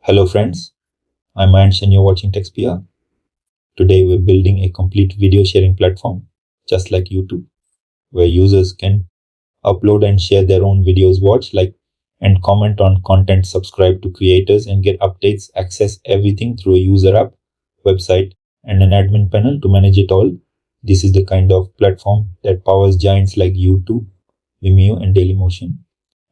Hello friends, I'm Mayansh and you're watching TechSPR. Today we're building a complete video sharing platform, just like YouTube, where users can upload and share their own videos, watch, like, and comment on content, subscribe to creators, and get updates, access everything through a user app, website, and an admin panel to manage it all. This is the kind of platform that powers giants like YouTube, Vimeo, and Dailymotion.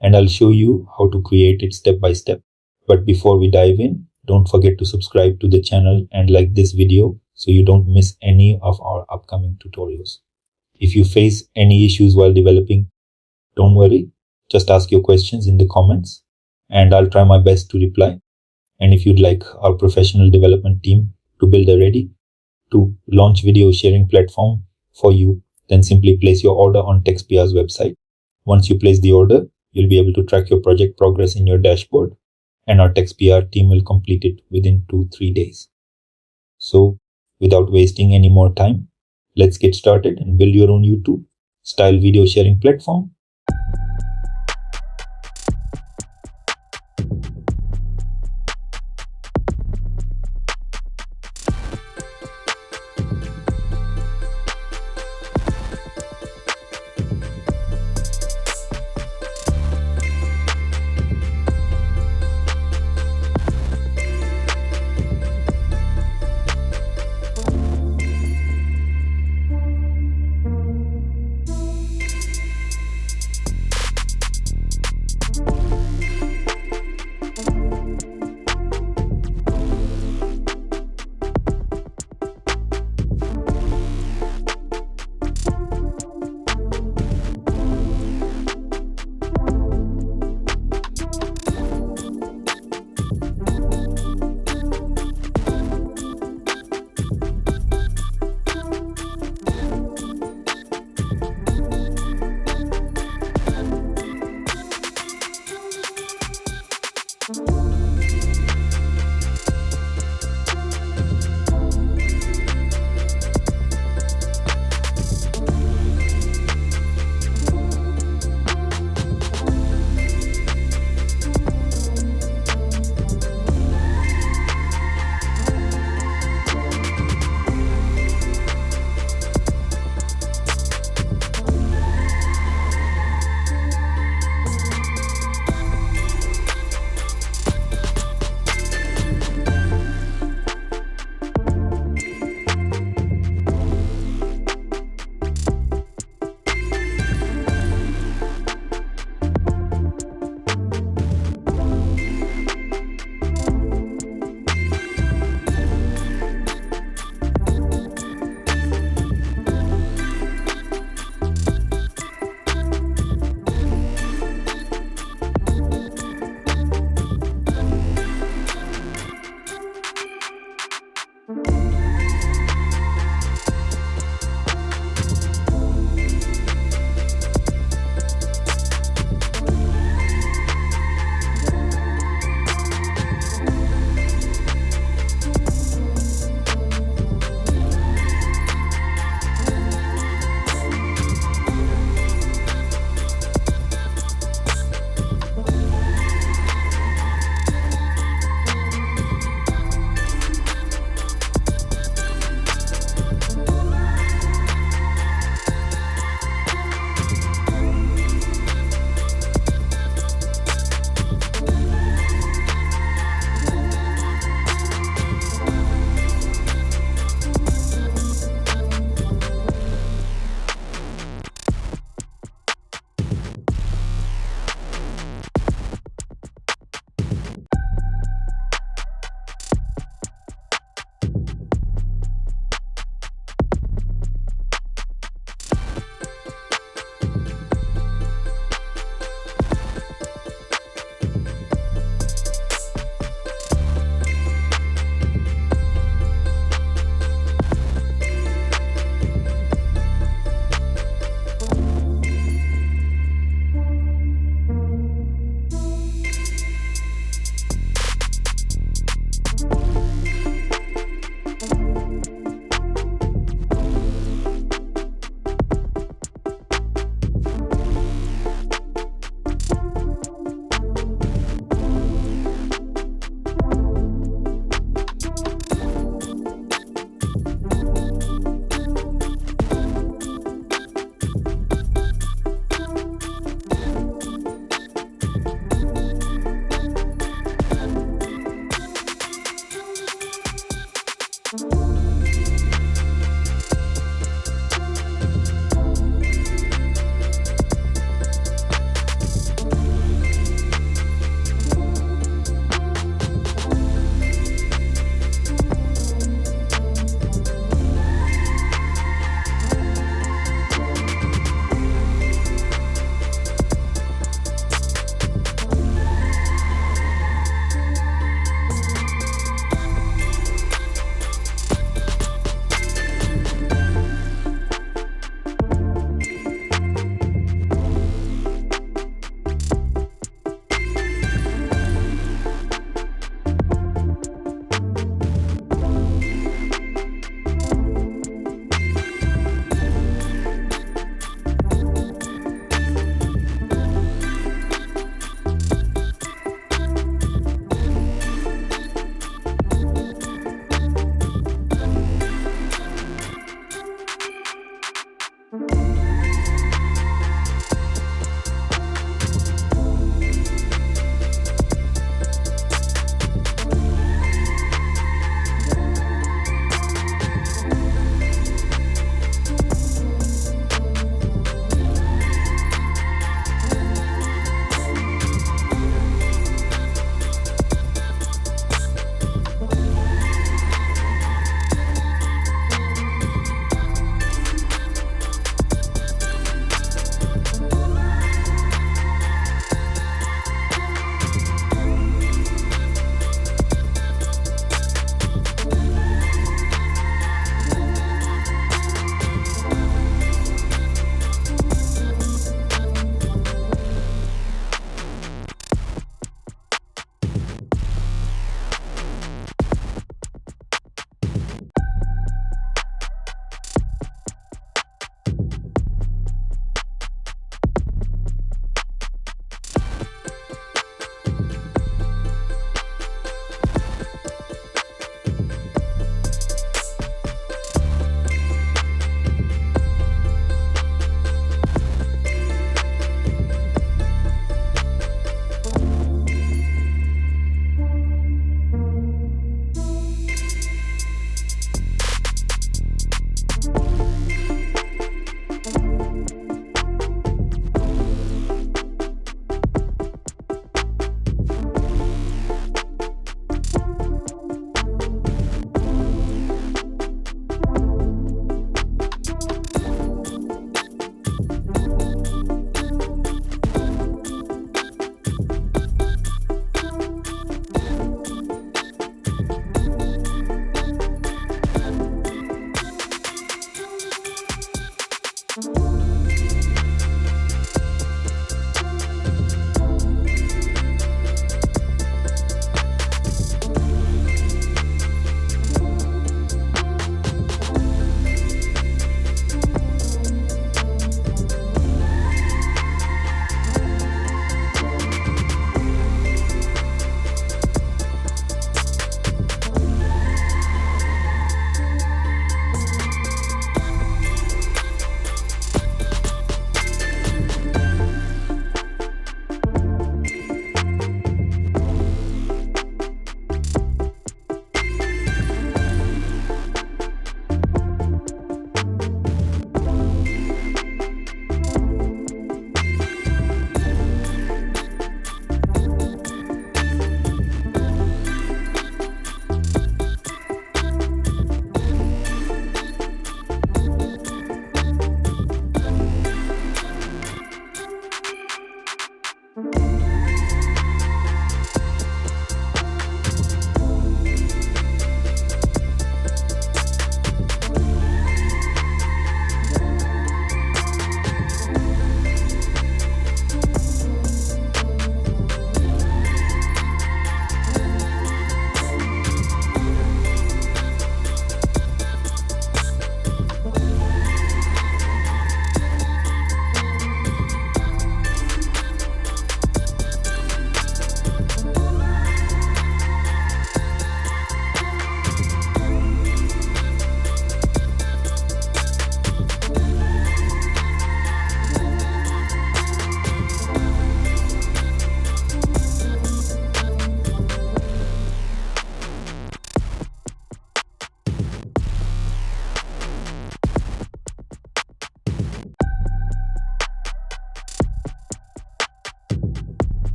And I'll show you how to create it step by step. But before we dive in, don't forget to subscribe to the channel and like this video so you don't miss any of our upcoming tutorials. If you face any issues while developing, don't worry, just ask your questions in the comments and I'll try my best to reply. And if you'd like our professional development team to build a ready to launch video sharing platform for you, then simply place your order on TechSPR's website. Once you place the order, you'll be able to track your project progress in your dashboard, and our TechSPR team will complete it within 2-3 days. So, without wasting any more time, let's get started and build your own YouTube style video sharing platform.